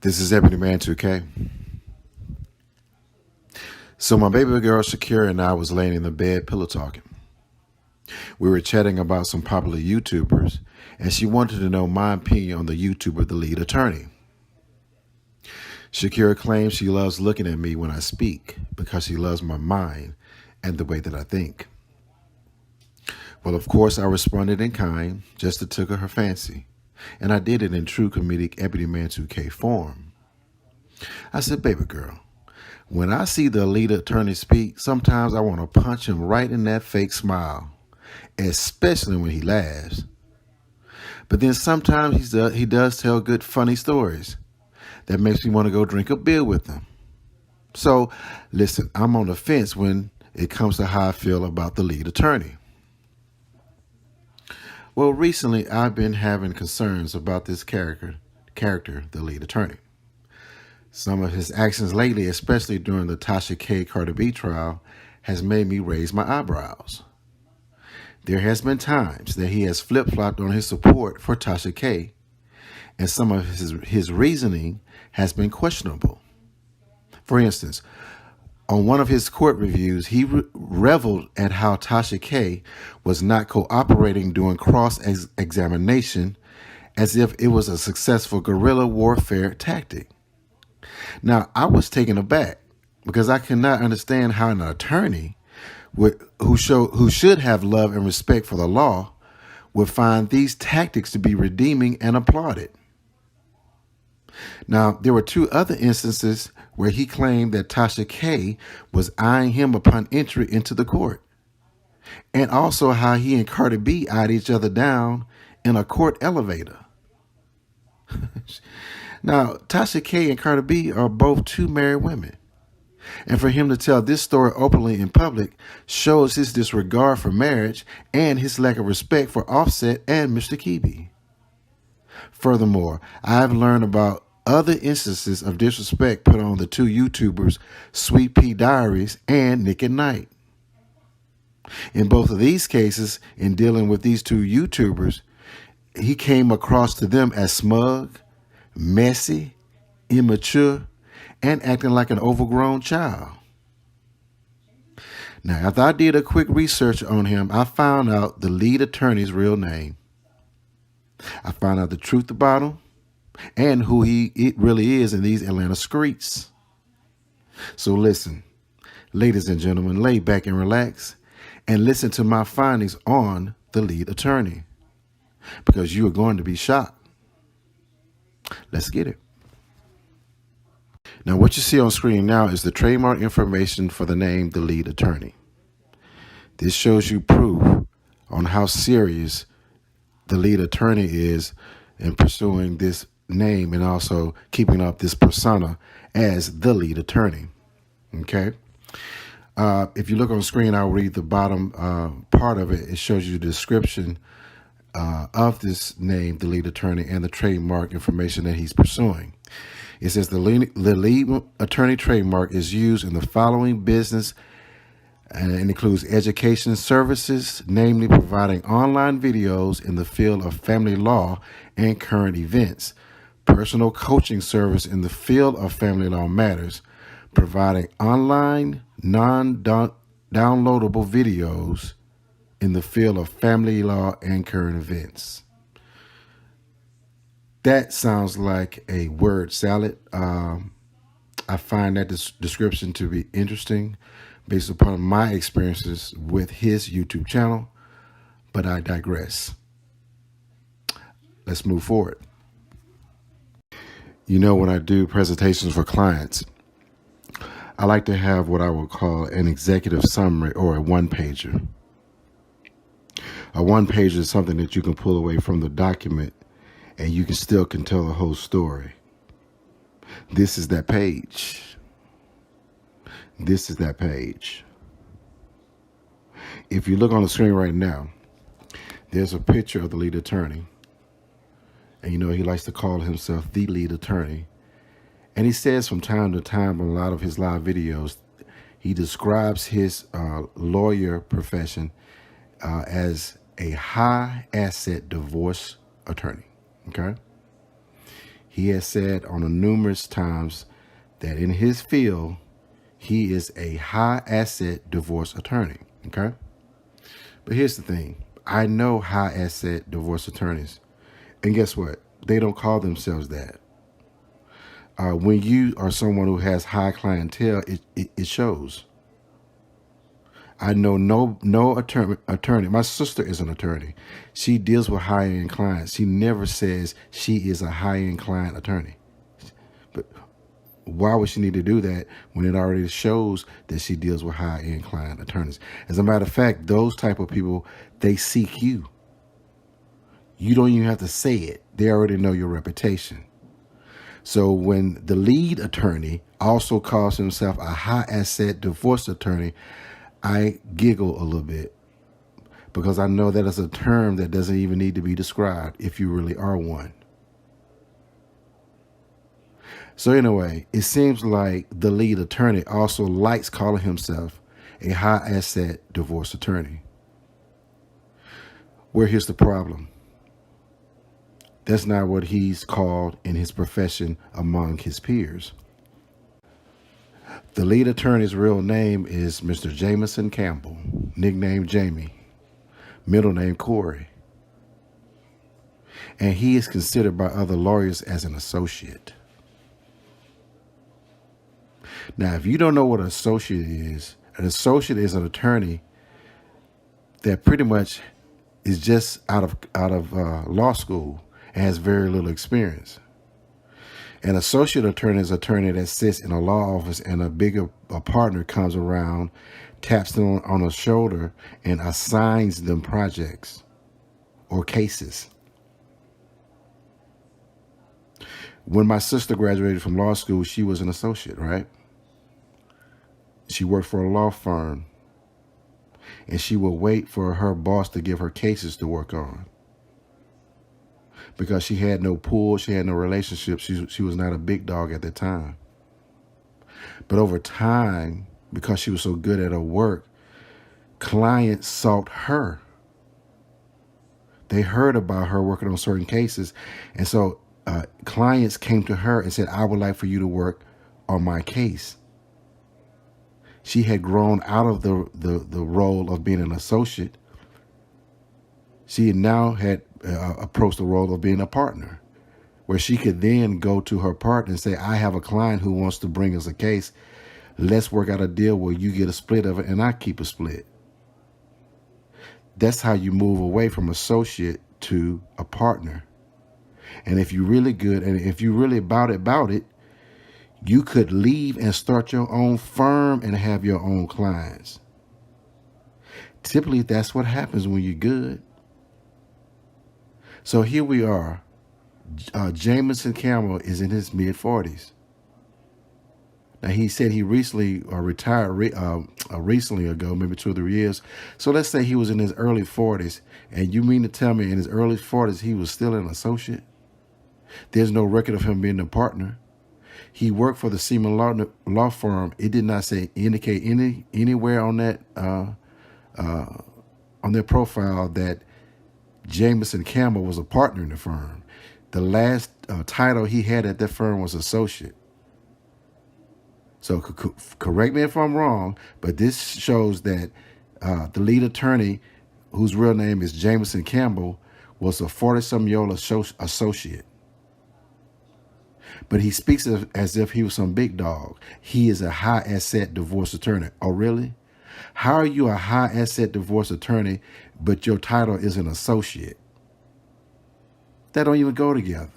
This is EB2K. So my baby girl Shakira and I was laying in the bed pillow talking. We were chatting about some popular YouTubers, and she wanted to know my opinion on the YouTuber, the lead attorney. Shakira claims she loves looking at me when I speak because she loves my mind and the way that I think. Well, of course, I responded in kind, just to tickle her fancy, and I did it in true comedic EB2K form. I said, baby girl, when I see the lead attorney speak, sometimes I want to punch him right in that fake smile, especially when he laughs. But then sometimes he does tell good, funny stories that makes me want to go drink a beer with him. So, listen, I'm on the fence when it comes to how I feel about the lead attorney. Well, recently I've been having concerns about this character, the lead attorney. Some of his actions lately, especially during the Tasha Cardi B trial, has made me raise my eyebrows. There has been times that he has flip-flopped on his support for Tasha K, and some of his reasoning has been questionable. For instance, on one of his court reviews, he reveled at how Tasha K was not cooperating during cross-examination as if it was a successful guerrilla warfare tactic. Now, I was taken aback because I could not understand how an attorney who should have love and respect for the law would find these tactics to be redeeming and applauded. Now, there were two other instances where he claimed that Tasha K was eyeing him upon entry into the court, and also how he and Cardi B eyed each other down in a court elevator. Now, Tasha K and Cardi B are both two married women, and for him to tell this story openly in public shows his disregard for marriage and his lack of respect for Offset and Mr. Kibi. Furthermore, I have learned about other instances of disrespect put on the two YouTubers, Sweet Pea Diaries and Nite. In both of these cases, in dealing with these two YouTubers, he came across to them as smug, messy, immature, and acting like an overgrown child. Now, after I did a quick research on him, I found out the lead attorney's real name. I found out the truth about him and who it really is in these Atlanta streets. So listen, ladies and gentlemen, lay back and relax and listen to my findings on the lead attorney, because you are going to be shocked. Let's get it. Now, what you see on screen now is the trademark information for the name, the lead attorney. This shows you proof on how serious the lead attorney is in pursuing this name and also keeping up this persona as the lead attorney. Okay. If you look on screen, I'll read the bottom part of it. It shows you the description of this name, the lead attorney, and the trademark information that he's pursuing. It says the lead attorney trademark is used in the following business, and it includes education services, namely providing online videos in the field of family law and current events, personal coaching service in the field of family law matters, providing online non-downloadable videos in the field of family law and current events. That sounds like a word salad. I find that description to be interesting based upon my experiences with his YouTube channel, but I digress. Let's move forward. You know, when I do presentations for clients, I like to have what I would call an executive summary or a one-pager. A one-pager is something that you can pull away from the document and you can tell the whole story. This is that page. This is that page. If you look on the screen right now, there's a picture of the lead attorney. And you know, he likes to call himself the lead attorney. And he says from time to time on a lot of his live videos, he describes his lawyer profession as a high asset divorce attorney. Okay. He has said on a numerous times that in his field, he is a high asset divorce attorney, okay? But here's the thing. I know high asset divorce attorneys, and guess what? They don't call themselves that. When you are someone who has high clientele, it shows. I know no attorney. My sister is an attorney. She deals with high-end clients. She never says she is a high-end client attorney. But why would she need to do that when it already shows that she deals with high-end client attorneys? As a matter of fact, those type of people, they seek you. You don't even have to say it. They already know your reputation. So when the lead attorney also calls himself a high asset divorce attorney, I giggle a little bit because I know that is a term that doesn't even need to be described if you really are one. So anyway, it seems like the lead attorney also likes calling himself a high asset divorce attorney. Well, here's the problem. That's not what he's called in his profession among his peers. The lead attorney's real name is Mr. Jamison Campbell, nicknamed Jamie, middle name Corey. And he is considered by other lawyers as an associate. Now, if you don't know what an associate is an attorney that pretty much is just out of law school and has very little experience. An associate attorney is an attorney that sits in a law office and a partner comes around, taps them on the shoulder, and assigns them projects or cases. When my sister graduated from law school, she was an associate, right? She worked for a law firm, and she would wait for her boss to give her cases to work on. Because she had no pull, she had no relationship, she was not a big dog at the time. But over time, because she was so good at her work, clients sought her. They heard about her working on certain cases, and so clients came to her and said, I would like for you to work on my case. She had grown out of the role of being an associate. She now had approached the role of being a partner, where she could then go to her partner and say, I have a client who wants to bring us a case. Let's work out a deal where you get a split of it and I keep a split. That's how you move away from associate to a partner. And if you're really good and if you're really about it, you could leave and start your own firm and have your own clients. Typically, that's what happens when you're good. So here we are. Jamison Campbell is in his mid-40s. Now, he said he recently retired recently ago, maybe 2 or 3 years. So let's say he was in his early 40s. And you mean to tell me in his early 40s he was still an associate? There's no record of him being a partner. He worked for the Seaman law firm. It did not indicate anywhere on that on their profile that Jamison Campbell was a partner in the firm. The last title he had at that firm was associate. So correct me if I'm wrong, but this shows that the lead attorney, whose real name is Jamison Campbell, was a 40-some-year-old associate. But he speaks as if he was some big dog. He is a high asset divorce attorney. Oh, really? How are you a high asset divorce attorney, but your title is an associate? That don't even go together.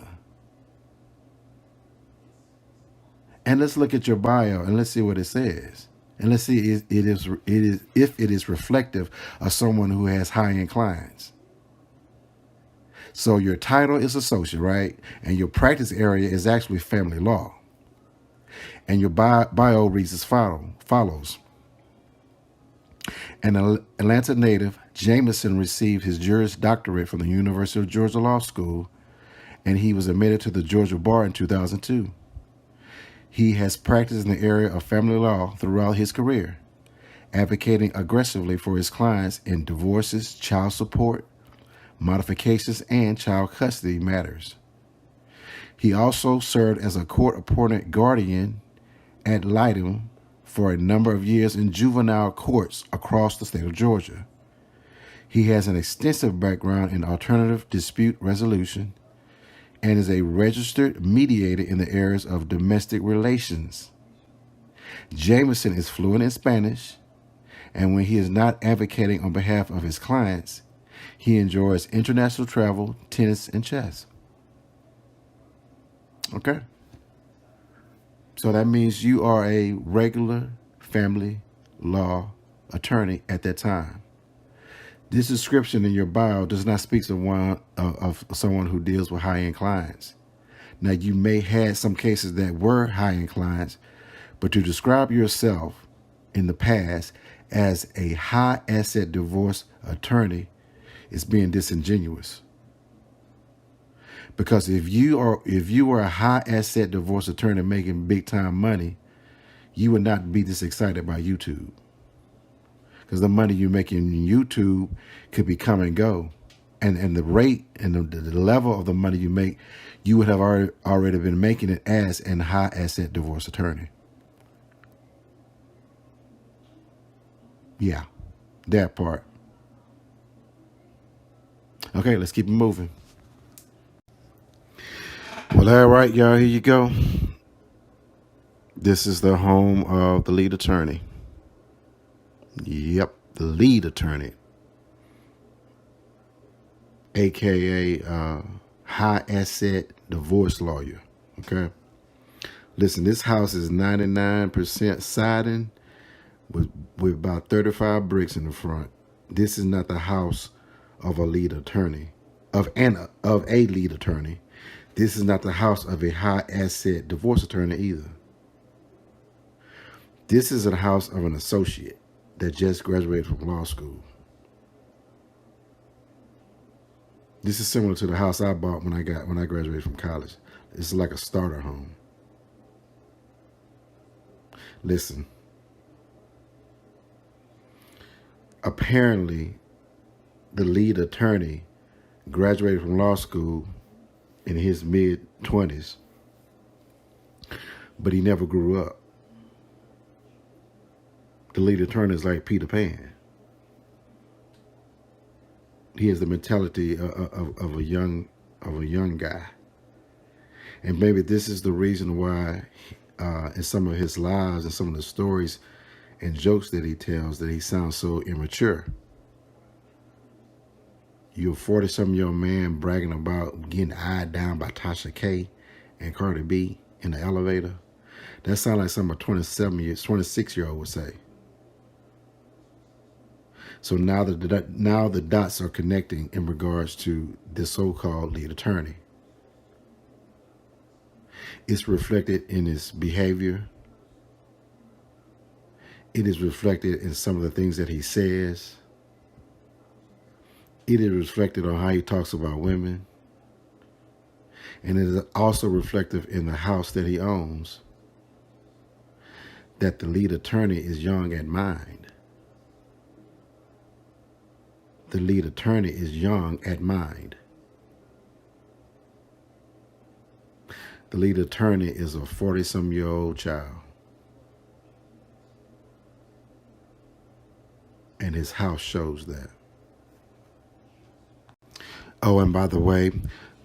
And let's look at your bio and let's see what it says. And let's see if it is reflective of someone who has high-end clients. So your title is associate, right? And your practice area is actually family law. And your bio reads as follows. An Atlanta native, Jamison received his Juris Doctorate from the University of Georgia Law School, and he was admitted to the Georgia Bar in 2002. He has practiced in the area of family law throughout his career, advocating aggressively for his clients in divorces, child support, modifications, and child custody matters. He also served as a court-appointed guardian ad litem for a number of years in juvenile courts across the state of Georgia. He has an extensive background in alternative dispute resolution and is a registered mediator in the areas of domestic relations. Jameson is fluent in Spanish, and when he is not advocating on behalf of his clients, he enjoys international travel, tennis, and chess. Okay? So that means you are a regular family law attorney at that time. This description in your bio does not speak of someone who deals with high-end clients. Now, you may have some cases that were high-end clients, but to describe yourself in the past as a high-asset divorce attorney is being disingenuous. Because if you were a high-asset divorce attorney making big-time money, you would not be this excited about YouTube. Because the money you make in YouTube could be come and go. And the rate and the level of the money you make, you would have already been making it as a high-asset divorce attorney. Yeah, that part. Okay, let's keep it moving. Well, all right, y'all, here you go. This is the home of the lead attorney. Yep, the lead attorney, aka high asset divorce lawyer. Okay, listen, this house is 99% siding with about 35 bricks in the front. This is not the house of a lead attorney, of a lead attorney. This is not the house of a high asset divorce attorney either. This is a house of an associate that just graduated from law school. This is similar to the house I bought when I graduated from college. It's like a starter home. Listen, apparently the lead attorney graduated from law school in his mid-20s, but he never grew up. The lead attorney is like Peter Pan. He has the mentality of a young guy, and maybe this is the reason why, in some of his lives and some of the stories and jokes that he tells, that he sounds so immature. You're a 40-something-year-old man bragging about getting eyed down by Tasha K and Cardi B in the elevator. That sounds like something a 26-year-old would say. So now the dots are connecting in regards to this so-called lead attorney. It's reflected in his behavior. It is reflected in some of the things that he says. It is reflected on how he talks about women. And it is also reflective in the house that he owns, that the lead attorney is young at mind. The lead attorney is young at mind. The lead attorney is a 40-some-year-old child. And his house shows that. Oh, and by the way,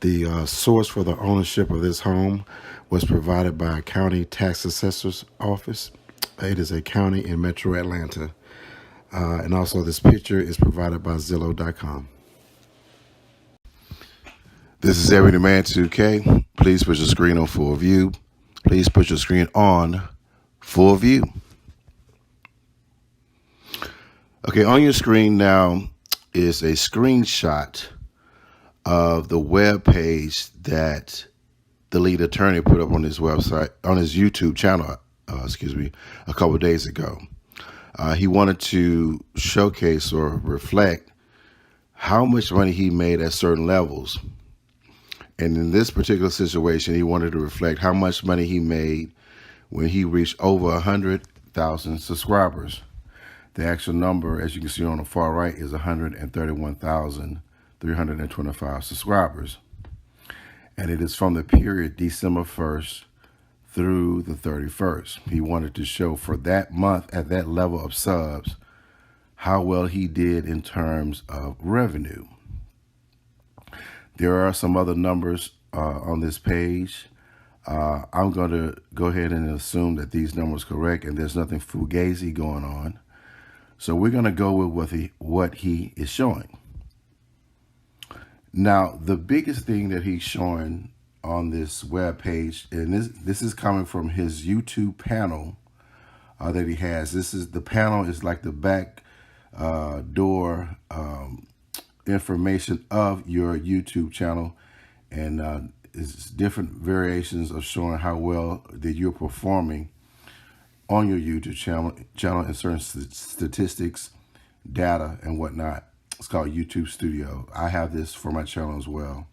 the source for the ownership of this home was provided by a county tax assessor's office. It is a county in Metro Atlanta. And also this picture is provided by Zillow.com. This is EB2K. Please put your screen on full view. Please put your screen on full view. Okay, on your screen now is a screenshot of the web page that the lead attorney put up on his website, on his YouTube channel, a couple of days ago. He wanted to showcase or reflect how much money he made at certain levels. And in this particular situation, he wanted to reflect how much money he made when he reached over 100,000 subscribers. The actual number, as you can see on the far right, is 131,325 subscribers. and it is from the period December 1st through the 31st. He wanted to show for that month at that level of subs how well he did in terms of revenue. There are some other numbers on this page. I'm going to go ahead and assume that these numbers are correct and there's nothing fugazi going on. So we're going to go with what he is showing. Now, the biggest thing that he's showing on this web page, and this is coming from his YouTube panel that he has. The panel is like the back door information of your YouTube channel, and it's different variations of showing how well that you're performing on your YouTube channel and certain statistics, data, and whatnot. It's called YouTube Studio. I have this for my channel as well.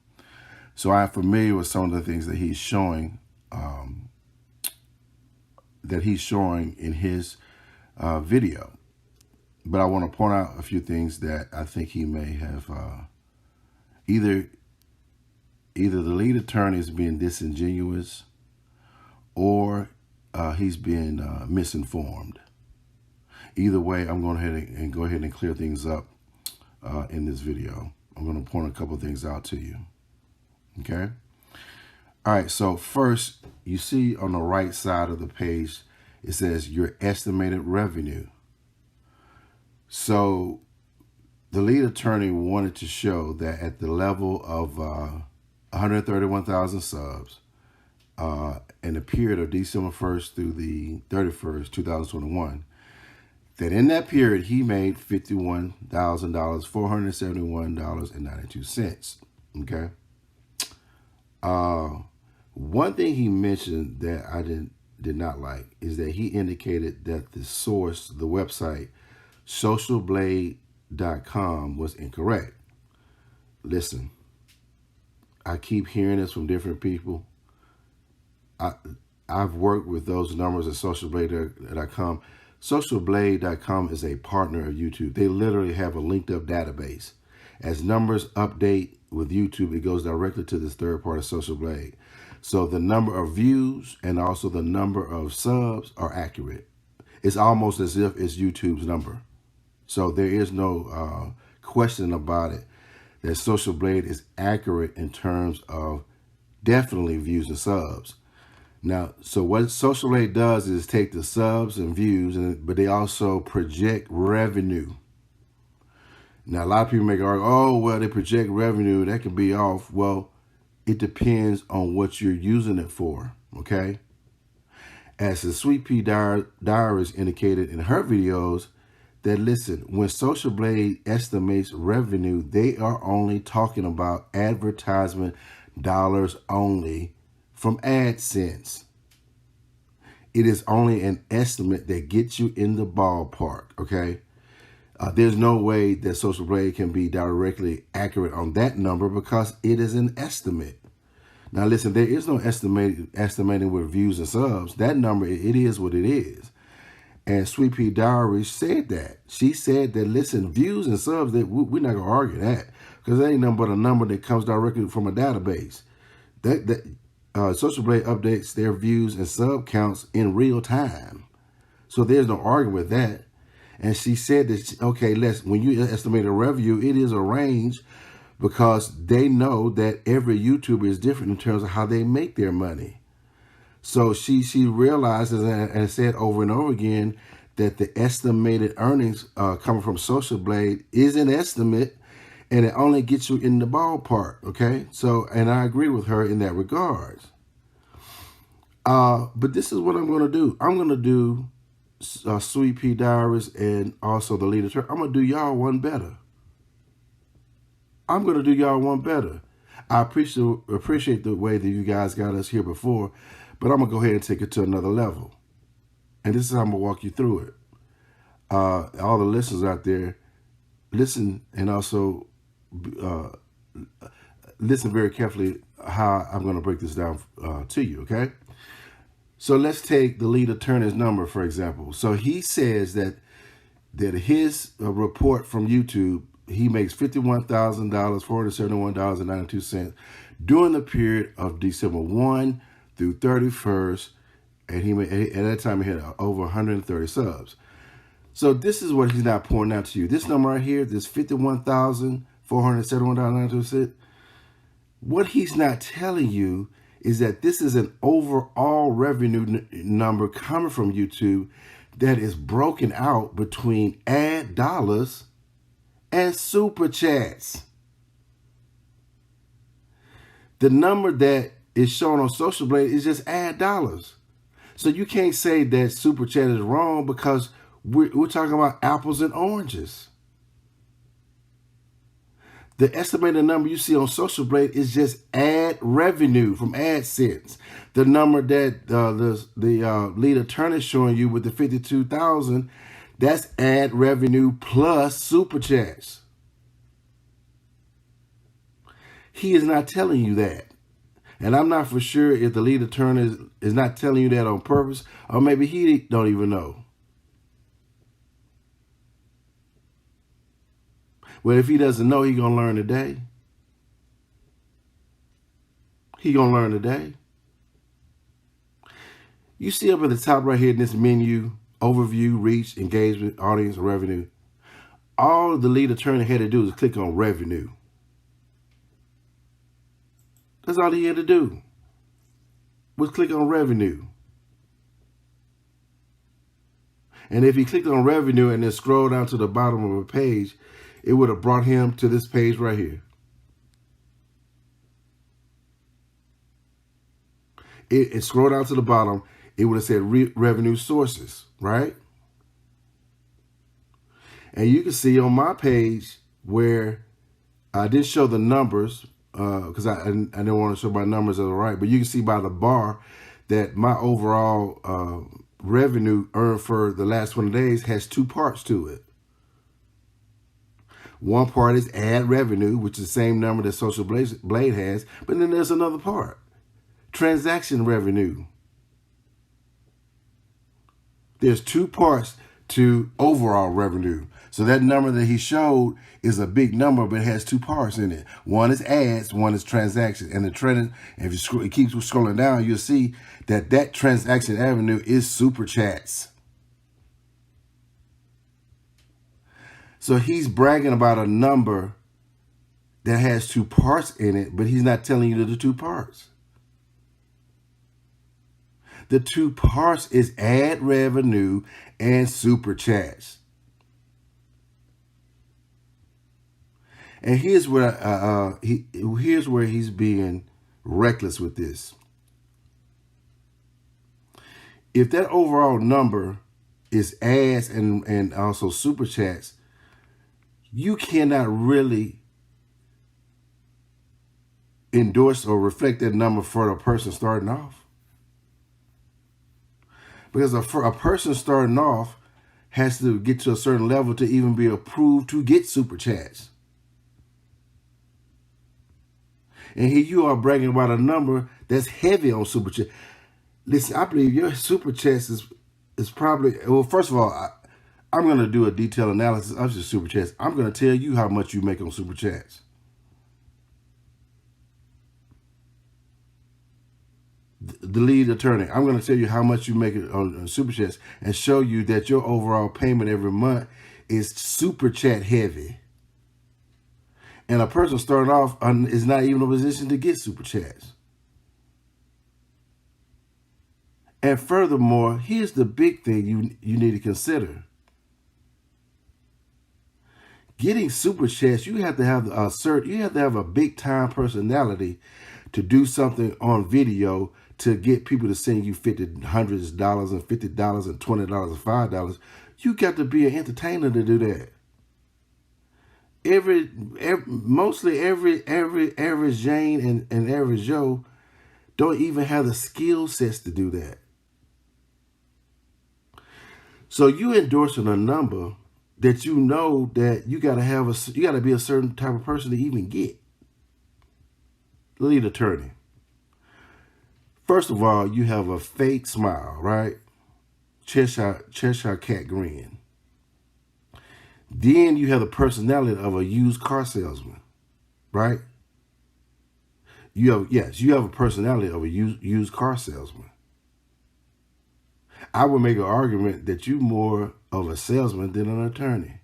So I'm familiar with some of the things that he's showing in his video. But I want to point out a few things that I think he may have either the lead attorney is being disingenuous or he's being misinformed. Either way, I'm going to go ahead and clear things up in this video. I'm going to point a couple of things out to you. Okay. All right. So first, you see on the right side of the page, it says your estimated revenue. So the lead attorney wanted to show that at the level of 131,000 subs in the period of December 1st through the 31st, 2021, that in that period he made $51,000, $471.92. Okay. One thing he mentioned that I did not like is that he indicated that the source, the website, socialblade.com was incorrect. Listen, I keep hearing this from different people. I've worked with those numbers at socialblade.com. Socialblade.com is a partner of YouTube. They literally have a linked up database. As numbers update with YouTube, it goes directly to this third party, Social Blade. So the number of views and also the number of subs are accurate. It's almost as if it's YouTube's number. So there is no question about it that Social Blade is accurate in terms of definitely views and subs. Now, so what Social Blade does is take the subs and views, but they also project revenue. Now, a lot of people make argue, oh, well, they project revenue. That can be off. Well, it depends on what you're using it for, okay? As the Sweet Pea Diaries indicated in her videos, that listen, when Social Blade estimates revenue, they are only talking about advertisement dollars only from AdSense. It is only an estimate that gets you in the ballpark, okay? There's no way that Social Blade can be directly accurate on that number because it is an estimate. Now listen, there is no estimating with views and subs. That number, it is what it is. And Sweet Pea Diaries said that. She said that, listen, views and subs, that we're not going to argue that because that ain't nothing but a number that comes directly from a database. Social Blade updates their views and sub counts in real time. So there's no argument with that. And she said that, okay, when you estimate a revenue, it is a range because they know that every YouTuber is different in terms of how they make their money. So she realizes and said over and over again that the estimated earnings coming from Social Blade is an estimate and it only gets you in the ballpark, okay? So, and I agree with her in that regards. But this is what I'm going to do. I'm going to do Sweet Pea Diaries and also the lead attorney. I'm going to do y'all one better. I'm going to do y'all one better. I appreciate the way that you guys got us here before, but I'm going to go ahead and take it to another level. And this is how I'm going to walk you through it. All the listeners out there, listen and also listen very carefully how I'm going to break this down to you, okay? So let's take the lead attorney's number, for example. So he says that his report from YouTube, he makes $51,000, $471.92 during the period of December 1 through 31st, and he made, at that time he had over 130 subs. So this is what he's not pointing out to you. This number right here, this $51,471.92. What he's not telling you is that this is an overall revenue number coming from YouTube that is broken out between ad dollars and super chats. The number that is shown on Social Blade is just ad dollars. So you can't say that super chat is wrong because we're talking about apples and oranges. The estimated number you see on Social Blade is just ad revenue from AdSense. The number that the lead attorney is showing you with the 52,000, that's ad revenue plus super chats. He is not telling you that. And I'm not for sure if the lead attorney is not telling you that on purpose, or maybe he don't even know. Well, if he doesn't know, he's going to learn today. He's going to learn today. You see up at the top right here in this menu, overview, reach, engagement, audience, revenue. All the lead attorney had to do is click on revenue. That's all he had to do, was click on revenue. And if he clicked on revenue and then scrolled down to the bottom of a page, it would have brought him to this page right here. It scrolled down to the bottom, it would have said revenue sources, right? And you can see on my page where I didn't show the numbers, because I didn't want to show my numbers as right, but you can see by the bar that my overall revenue earned for the last 20 days has two parts to it. One part is ad revenue, which is the same number that Social Blade has, but then there's another part, transaction revenue. There's two parts to overall revenue. So that number that he showed is a big number, but it has two parts in it. One is ads, one is transactions. And the trend, if you keep scrolling down, you'll see that transaction revenue is super chats. So he's bragging about a number that has two parts in it, but he's not telling you the two parts. The two parts is ad revenue and super chats. And here's where he's being reckless with this. If that overall number is ads and also super chats, you cannot really endorse or reflect that number for a person starting off. Because a person starting off has to get to a certain level to even be approved to get super chats. And here you are bragging about a number that's heavy on super chat. Listen, I believe your super chats is probably, well, first of all, I'm going to do a detailed analysis of your super chats. I'm going to tell you how much you make on super chats. The lead attorney, I'm going to tell you how much you make on super chats and show you that your overall payment every month is super chat heavy. And a person starting off is not even in a position to get super chats. And furthermore, here's the big thing you need to consider. Getting super chats, you have to have a big time personality to do something on video to get people to send you hundreds of dollars and $50 and $20 and $5. You got to be an entertainer to do that. Mostly every average Jane and average Joe don't even have the skill sets to do that. So you endorsing a number that you know that you got to be a certain type of person to even get. Lead attorney. First of all, you have a fake smile, right? Cheshire cat grin. Then you have the personality of a used car salesman, right? you have a personality of a used car salesman. I would make an argument that you're more of a salesman than an attorney.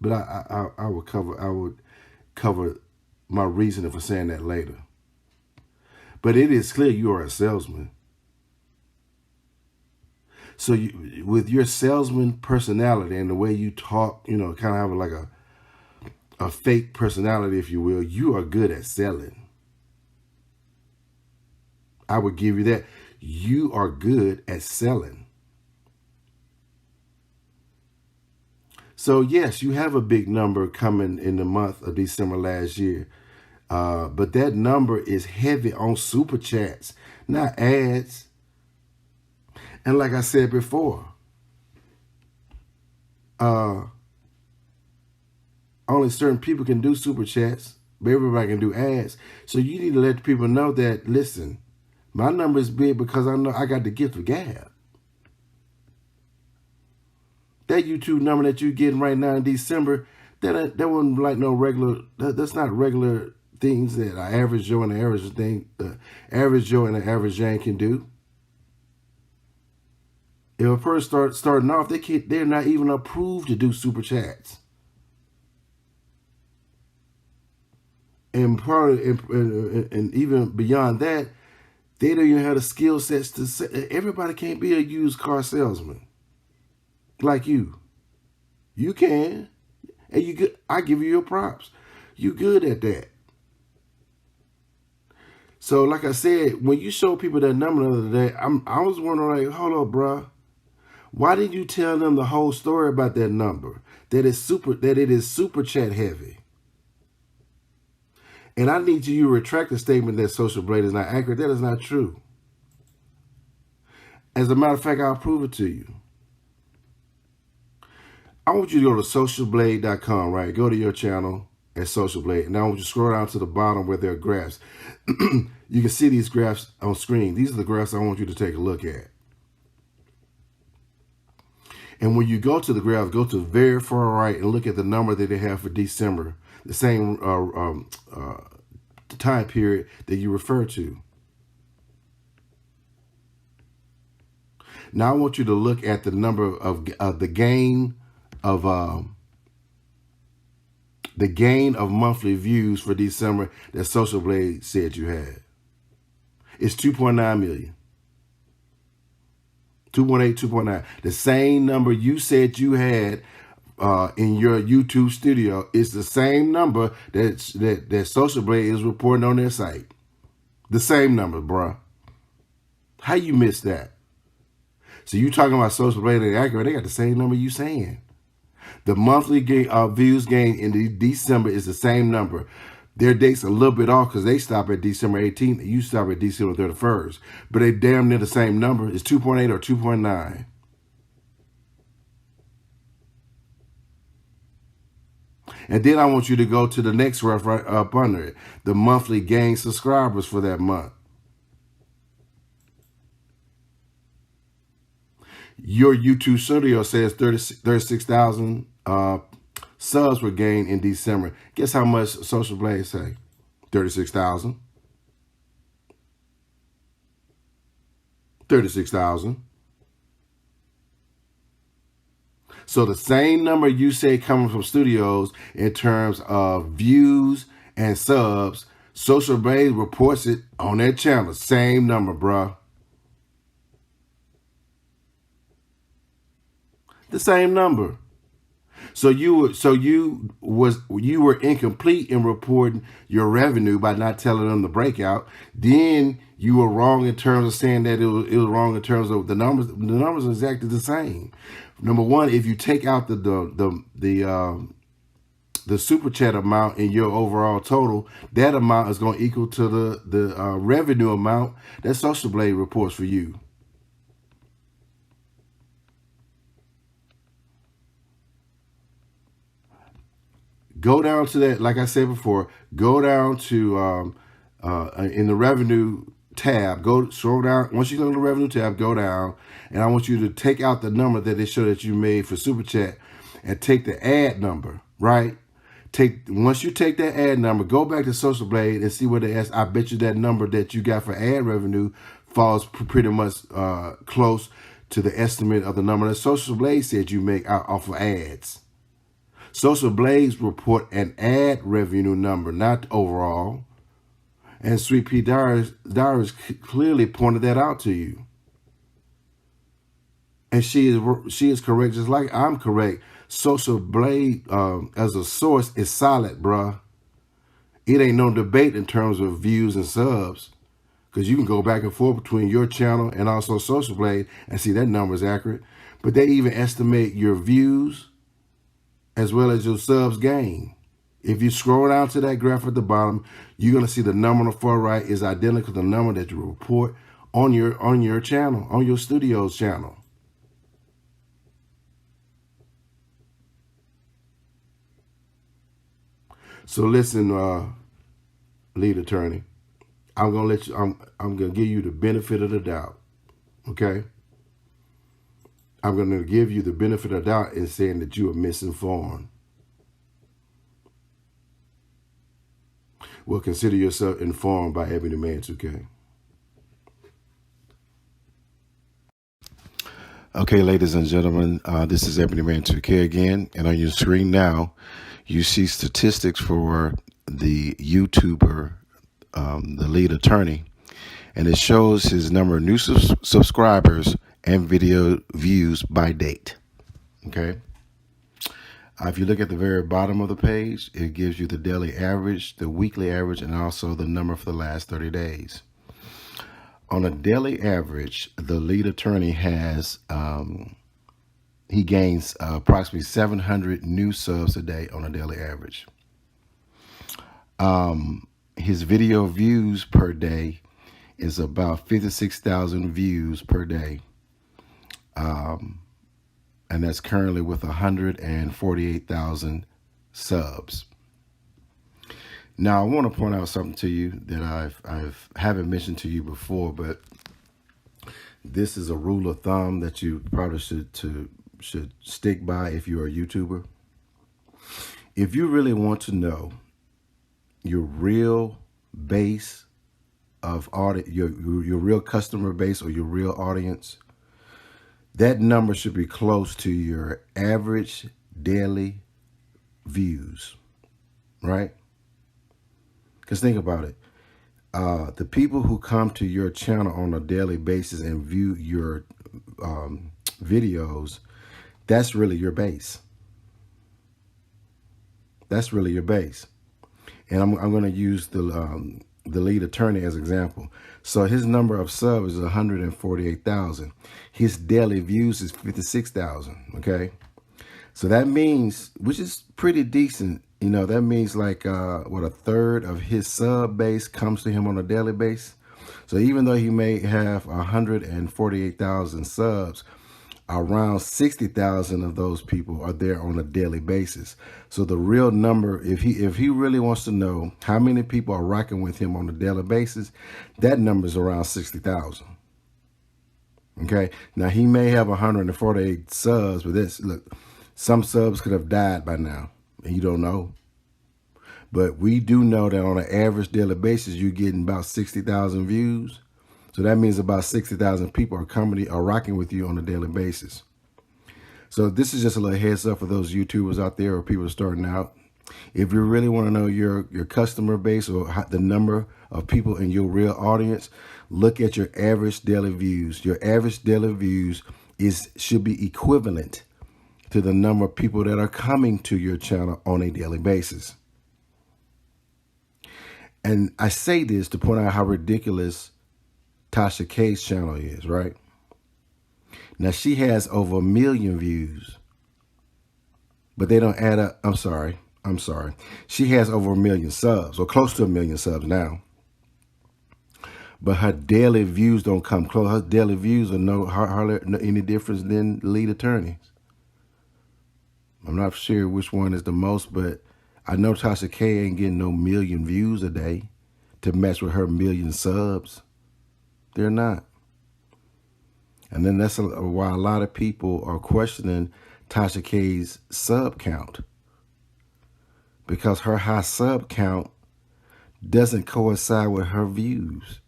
But I would cover my reasoning for saying that later. But it is clear you are a salesman. So with your salesman personality and the way you talk, kind of have like a fake personality, if you will, you are good at selling. I would give you that. You are good at selling. So yes, you have a big number coming in the month of December last year. But that number is heavy on super chats, not ads. And like I said before, only certain people can do super chats, but everybody can do ads. So you need to let the people know that, listen, my number is big because I know I got the gift of gab. That YouTube number that you're getting right now in December, that wasn't like no regular, that's not regular things that an average Joe and an average Joe and an average Jane can do. If a person starting off, they're not even approved to do super chats. And and even beyond that, they don't even have the skill sets to say. Everybody can't be a used car salesman like you. You can, and you good. I give you your props. You good at that. So, like I said, when you show people that number the other day, I was wondering, like, hold up, bruh. Why didn't you tell them the whole story about that number? That it is super chat heavy. And I need you to retract the statement that Social Blade is not accurate. That is not true. As a matter of fact, I'll prove it to you. I want you to go to socialblade.com, right? Go to your channel at Social Blade. And I want you to scroll down to the bottom where there are graphs. You can see these graphs on screen. These are the graphs I want you to take a look at. And when you go to the graph, go to the very far right and look at the number that they have for December, the same time period that you refer to. Now I want you to look at the number of the gain of monthly views for December that Social Blade said you had. It's 2.9 million. 2.8, 2.9. The same number you said you had in your YouTube studio is the same number that Social Blade is reporting on their site. The same number, bruh. How you missed that? So you talking about Social Blade and accurate? They got the same number you saying. The monthly views gain in December is the same number. Their date's a little bit off because they stop at December 18th and you stop at December 31st. But they damn near the same number. It's 2.8 or 2.9. And then I want you to go to the next graph right up under it. The monthly gain subscribers for that month. Your YouTube studio says 36,000 subs were gained in December. Guess how much Social Blade say? 36,000. 36,000. So the same number you say coming from studios in terms of views and subs, Social Blade reports it on their channel. Same number, bruh. The same number. So you were incomplete in reporting your revenue by not telling them the breakout. Then you were wrong in terms of saying that it was wrong in terms of the numbers. The numbers are exactly the same. Number one, if you take out the super chat amount in your overall total, that amount is going to equal to the revenue amount that Social Blade reports for you. Go down to that, like I said before, go down to, in the revenue tab, scroll down. Once you go to the revenue tab, go down, and I want you to take out the number that they show that you made for Super Chat and take the ad number, right? once you take that ad number, go back to Social Blade and see what they ask. I bet you that number that you got for ad revenue falls pretty much close to the estimate of the number that Social Blade said you make out off of ads. Social Blades report an ad revenue number, not overall. And Sweet Pea Diaries clearly pointed that out to you. And she is correct, just like I'm correct. Social Blade as a source is solid, bruh. It ain't no debate in terms of views and subs, because you can go back and forth between your channel and also Social Blade and see that number is accurate. But they even estimate your views as well as your subs gain. If you scroll down to that graph at the bottom, you're going to see the number on the far right is identical to the number that you report on your channel, on your studio's channel. So listen, lead attorney, I'm gonna let you. I'm gonna give you the benefit of the doubt. Okay. I'm gonna give you the benefit of the doubt in saying that you are misinformed. Well, consider yourself informed by EB2K. Okay, ladies and gentlemen, this is EB2K again, and on your screen now, you see statistics for the YouTuber, the lead attorney, and it shows his number of new subscribers and video views by date. Okay. If you look at the very bottom of the page, it gives you the daily average, the weekly average, and also the number for the last 30 days. On a daily average, the lead attorney has, he gains approximately 700 new subs a day on a daily average. His video views per day is about 56,000 views per day. And that's currently with 148,000 subs. Now, I want to point out something to you that I haven't mentioned to you before, but this is a rule of thumb that you probably should stick by if you're a YouTuber. If you really want to know your real base of audience, your real customer base or your real audience, that number should be close to your average daily views, right? Because think about it. The people who come to your channel on a daily basis and view your videos, that's really your base. That's really your base. And I'm going to use the lead attorney as an example. So his number of subs is 148,000. His daily views is 56,000. Okay. So that means, which is pretty decent. You know, that means like, what, a third of his sub base comes to him on a daily basis. So even though he may have 148,000 subs, around 60,000 of those people are there on a daily basis. So the real number, if he really wants to know how many people are rocking with him on a daily basis, that number is around 60,000. Okay. Now he may have 148 subs, but look, some subs could have died by now, and you don't know. But we do know that on an average daily basis, you're getting about 60,000 views. So that means about 60,000 people are rocking with you on a daily basis. So this is just a little heads up for those YouTubers out there or people starting out. If you really want to know your customer base or the number of people in your real audience, look at your average daily views. Your average daily views should be equivalent to the number of people that are coming to your channel on a daily basis. And I say this to point out how ridiculous Tasha K's channel is, right? Now she has over 1 million views, but they don't add up. I'm sorry. She has over 1 million subs, or close to 1 million subs now. But her daily views don't come close. Her daily views are hardly any difference than lead attorneys. I'm not sure which one is the most, but I know Tasha K ain't getting no 1 million views a day to match with her 1 million subs. They're not. And then that's why a lot of people are questioning Tasha K's sub count. because her high sub count doesn't coincide with her views.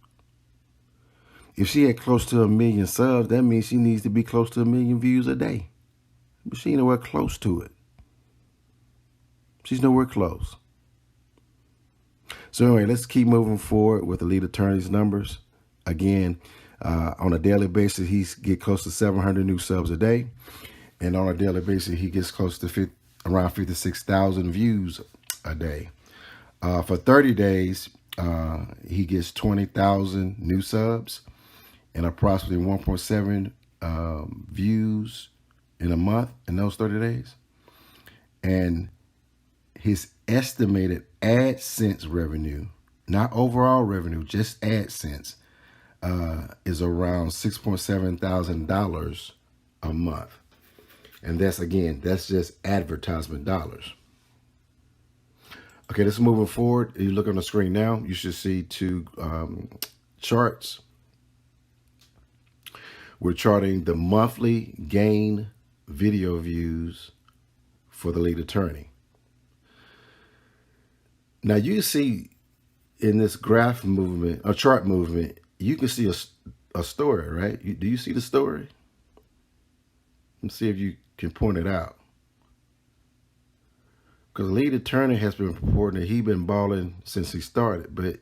If she had close to 1 million subs, that means she needs to be close to 1 million views a day. But she ain't nowhere close to it. She's nowhere close. So anyway, let's keep moving forward with the lead attorney's numbers. Again, on a daily basis, he gets close to 700 new subs a day. And on a daily basis, he gets close to around 56,000 views a day. For 30 days, he gets 20,000 new subs and approximately 1.7 views in a month in those 30 days. And his estimated AdSense revenue, not overall revenue, just AdSense, is around $6,700 a month. And that's just advertisement dollars. Okay, let's move forward. You look on the screen now, you should see two charts. We're charting the monthly gain video views for the lead attorney. Now you see in this graph movement, a chart movement, you can see a story, right? Do you see the story? Let's see if you can point it out. Because the lead attorney has been reporting that he's been balling since he started, but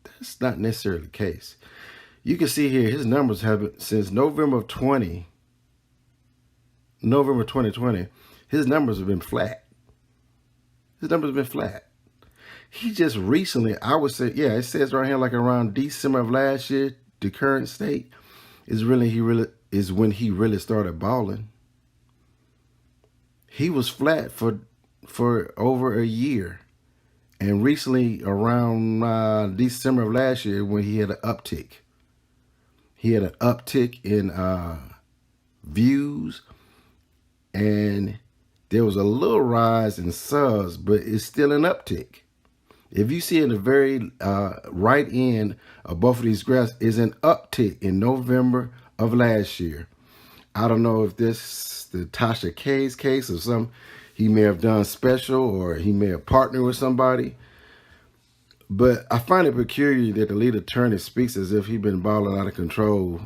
that's not necessarily the case. You can see here his numbers have been, since November 2020, his numbers have been flat. His numbers have been flat. He just recently, I would say, yeah, it says right here, like around December of last year, the current state is when he really started balling. He was flat for over a year, and recently around December of last year, when he had an uptick. He had an uptick in views, and there was a little rise in subs, but it's still an uptick. If you see in the very right end of both of these graphs is an uptick in November of last year. I don't know if this the Tasha K's case or something. He may have done special, or he may have partnered with somebody. But I find it peculiar that the lead attorney speaks as if he's been balling out of control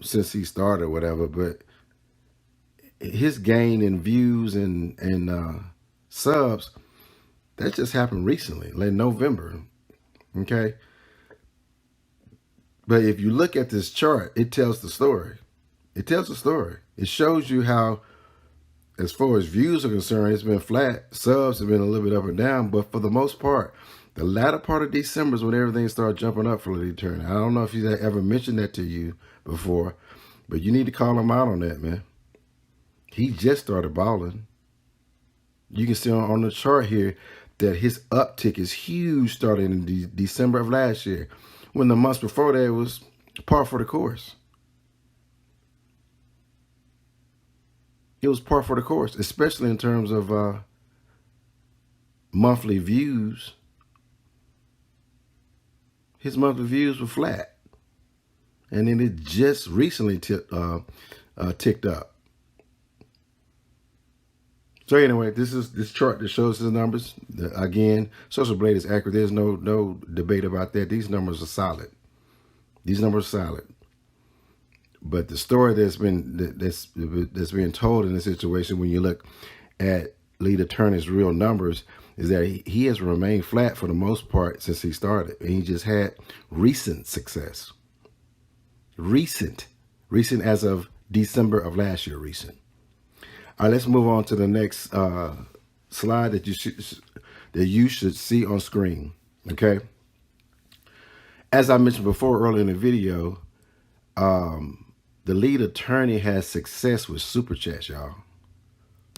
since he started or whatever. But his gain in views and subs, that just happened recently, like November, okay? But if you look at this chart, it tells the story. It tells the story. It shows you how, as far as views are concerned, it's been flat. Subs have been a little bit up and down, but for the most part, the latter part of December is when everything started jumping up for the attorney. I don't know if he's ever mentioned that to you before, but you need to call him out on that, man. He just started balling. You can see on the chart here that his uptick is huge starting in December of last year, when the months before that was par for the course. It was par for the course, especially in terms of monthly views. His monthly views were flat, and then it just recently ticked up. So anyway, this is this chart that shows his numbers. Again, Social Blade is accurate. There's no debate about that. These numbers are solid. These numbers are solid. But the story that's being told in this situation, when you look at lead attorney's real numbers, is that he has remained flat for the most part since he started, and he just had recent success. Recent as of December of last year. Recent. All right, let's move on to the next slide that you should see on screen. Okay. As I mentioned before earlier in the video, the lead attorney has success with super chats, y'all.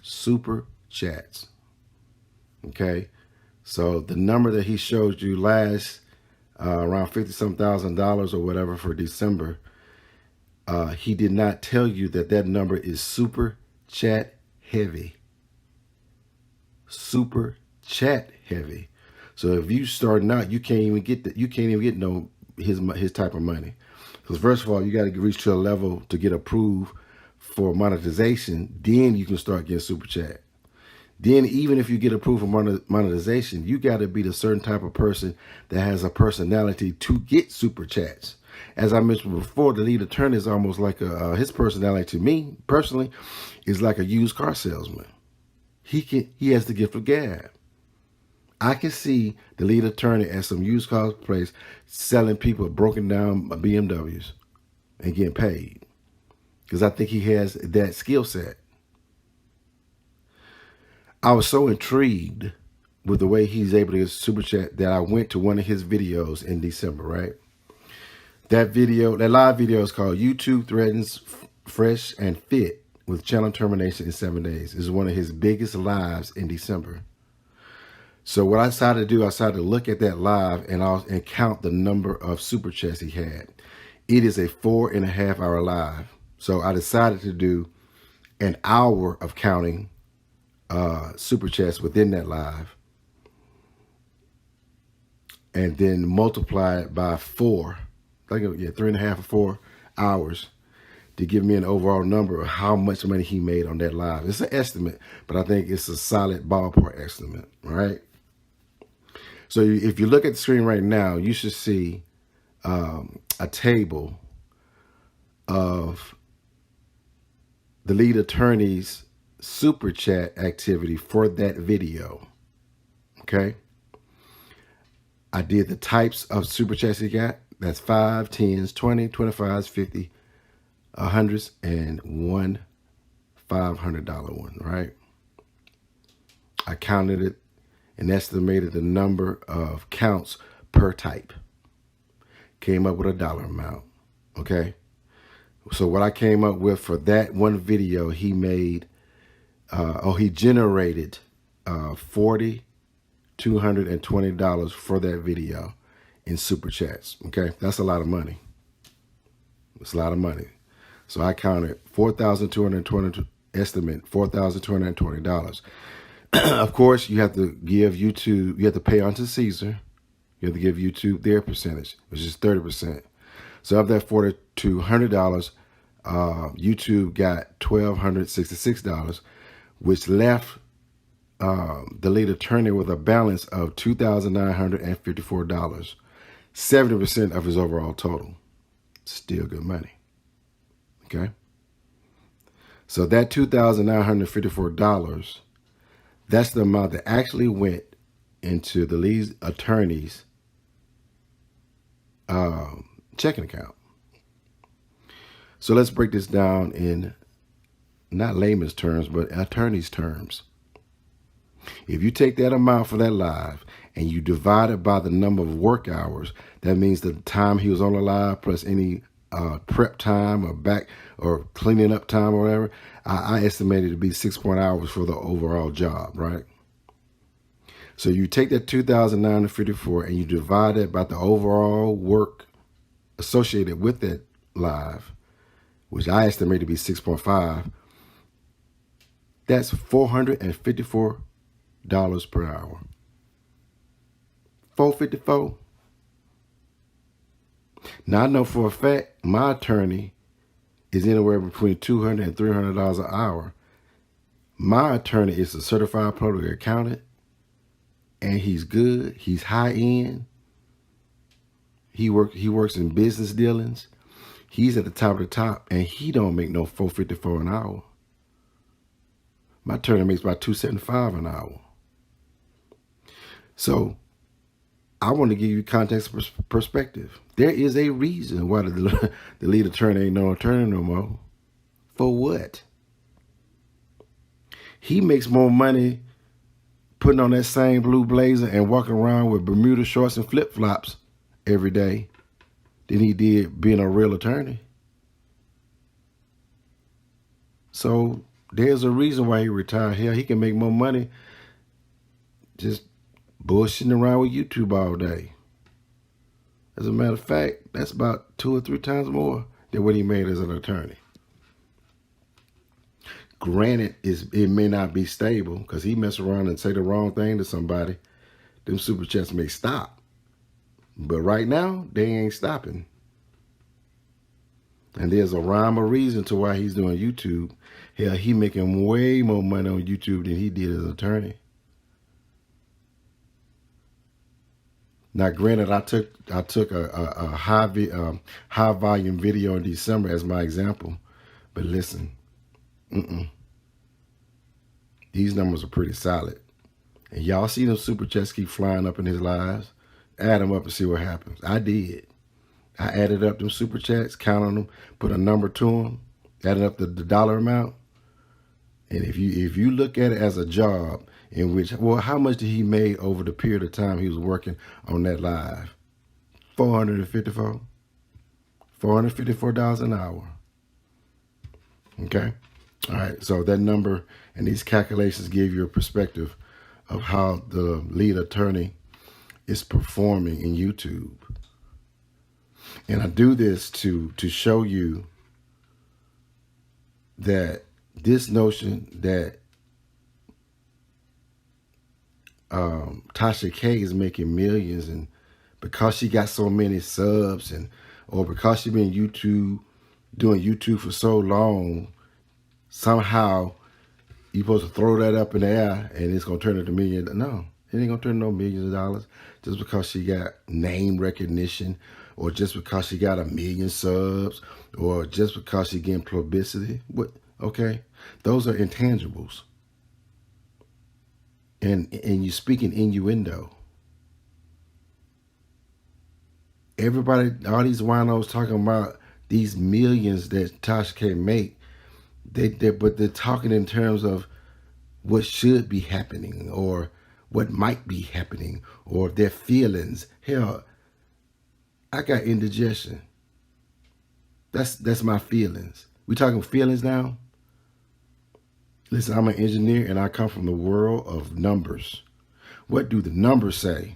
Super chats. Okay. So the number that he showed you last, around $50-some thousand or whatever for December, he did not tell you that number is super chat heavy. Super chat heavy. So if you starting out, you can't even get his type of money. Because first of all, you got to reach to a level to get approved for monetization. Then you can start getting super chat. Then even if you get approved for monetization, you got to be the certain type of person that has a personality to get super chats. As I mentioned before, the lead attorney is almost like his personality to me personally is like a used car salesman. He has the gift of gab. I can see the lead attorney at some used car place selling people broken down BMWs and getting paid, because I think he has that skill set. I was so intrigued with the way he's able to get super chat that I went to one of his videos in December, right? That live video is called YouTube Threatens Fresh and Fit with Channel Termination in 7 days. It's one of his biggest lives in December. So what I decided to do, I decided to look at that live and count the number of super chats he had. It is a 4.5 hour live. So I decided to do an hour of counting super chats within that live, and then multiply it by 4, I think 3.5 or 4 hours to give me an overall number of how much money he made on that live. It's an estimate, but I think it's a solid ballpark estimate, right? So if you look at the screen right now, you should see a table of the lead attorney's super chat activity for that video. Okay. I did the types of super chats he got. That's 5, 10s, 20, 25s, 50, 100s, and one $500 one, right? I counted it and estimated the number of counts per type. Came up with a dollar amount, okay? So what I came up with for that one video, he made, he generated $4,220 for that video in super chats, okay? That's a lot of money. It's a lot of money. So I counted 4,220, estimate $4,220. Of course, you have to give YouTube, you have to pay onto Caesar. You have to give YouTube their percentage, which is 30%. So of that $4,200, YouTube got $1,266, which left the lead attorney with a balance of $2,954, 70% of his overall total. Still good money. Okay. So that $2,954, that's the amount that actually went into the lead attorney's checking account. So let's break this down in not layman's terms, but attorney's terms. If you take that amount for that live and you divide it by the number of work hours, that means the time he was on the live plus any prep time or back or cleaning up time or whatever, I estimated it to be 6 hours for the overall job, right? So you take that 2,954 and you divide it by the overall work associated with that live, which I estimate to be 6.5. That's $454 per hour. 454. Now I know for a fact my attorney is anywhere between $200 and $300 an hour. My attorney is a certified public accountant, and he's good. He's high end. He works in business dealings. He's at the top of the top, and he don't make no $454 an hour. My attorney makes about $275 an hour. So I want to give you context perspective. There is a reason why the lead attorney ain't no attorney no more. For what? He makes more money putting on that same blue blazer and walking around with Bermuda shorts and flip-flops every day than he did being a real attorney. So there's a reason why he retired. Hell, he can make more money just bullshitting around with YouTube all day. As a matter of fact, that's about 2 or 3 times more than what he made as an attorney. Granted, it may not be stable because he mess around and say the wrong thing to somebody. Them super chats may stop. But right now, they ain't stopping. And there's a rhyme or reason to why he's doing YouTube. Hell, he making way more money on YouTube than he did as an attorney. Now, granted, I took a high volume video in December as my example, but listen, these numbers are pretty solid. And y'all see them super chats keep flying up in his lives. Add them up and see what happens. I did. I added up them super chats, counted them, put a number to them, added up the dollar amount. And if you look at it as a job in which, well, how much did he make over the period of time he was working on that live? $454 an hour. Okay. All right. So that number and these calculations give you a perspective of how the lead attorney is performing in YouTube. And I do this to show you that this notion that Tasha K is making millions, and because she got so many subs, and or because she been doing YouTube for so long, somehow you're supposed to throw that up in the air and it's gonna turn into millions. No, it ain't gonna turn no millions of dollars just because she got name recognition, or just because she got 1 million subs, or just because she getting publicity. What? Okay, those are intangibles. And you speak in innuendo. Everybody, all these winos talking about these millions that Tasha K make, but they're talking in terms of what should be happening, or what might be happening, or their feelings. Hell, I got indigestion. That's my feelings. We talking feelings now? Listen, I'm an engineer and I come from the world of numbers. What do the numbers say?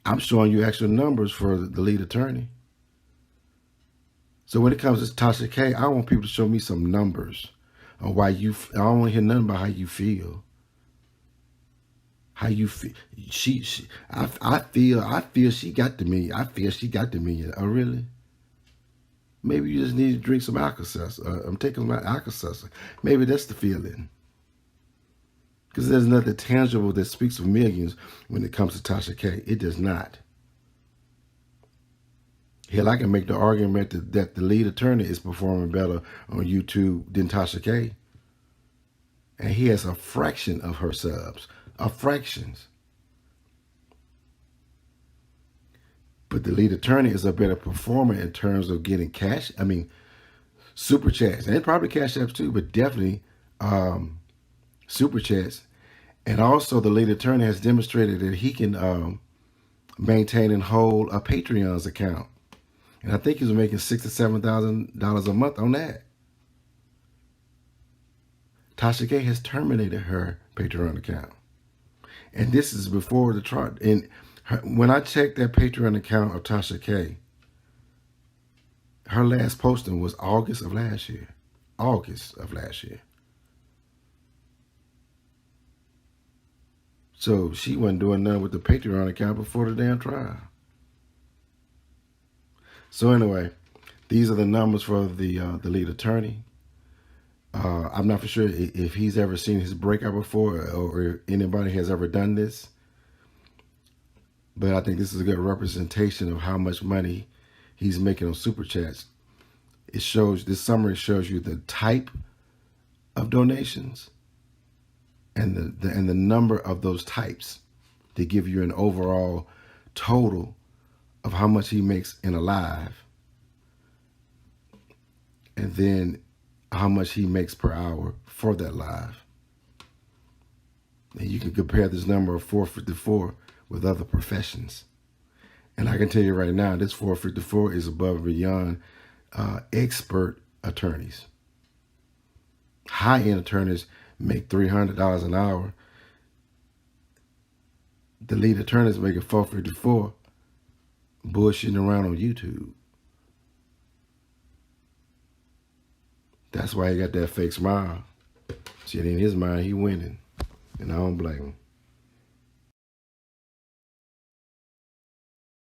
I'm showing you actual numbers for the lead attorney. So when it comes to Tasha K, I want people to show me some numbers on why I don't want to hear nothing about how you feel. How you feel? I feel she got the million. I feel she got the million. Oh, really? Maybe you just need to drink some Alka-Seltzer. I'm taking my Alka-Seltzer. Maybe that's the feeling. Because there's nothing tangible that speaks of millions when it comes to Tasha K. It does not. Hell, I can make the argument that the lead attorney is performing better on YouTube than Tasha K. And he has a fraction of her subs. A fractions. But the lead attorney is a better performer in terms of getting cash. I mean, super chats, and probably cash apps too, but definitely super chats. And also the lead attorney has demonstrated that he can maintain and hold a Patreon's account. And I think he was making $6,000 to $7,000 a month on that. Tasha K has terminated her Patreon account. And this is before the trial. And when I checked that Patreon account of Tasha K, her last posting was August of last year. August of last year. So she wasn't doing nothing with the Patreon account before the damn trial. So anyway, these are the numbers for the lead attorney. I'm not for sure if he's ever seen his breakout before, or if anybody has ever done this. But I think this is a good representation of how much money he's making on super chats. It shows, this summary shows you the type of donations and the number of those types to give you an overall total of how much he makes in a live, and then how much he makes per hour for that live. And you can compare this number of 454 with other professions. And I can tell you right now, this 454 is above and beyond expert attorneys. High-end attorneys make $300 an hour. The lead attorneys making 454 bullshitting around on YouTube. That's why he got that fake smile. Shit, in his mind, he winning. And I don't blame him.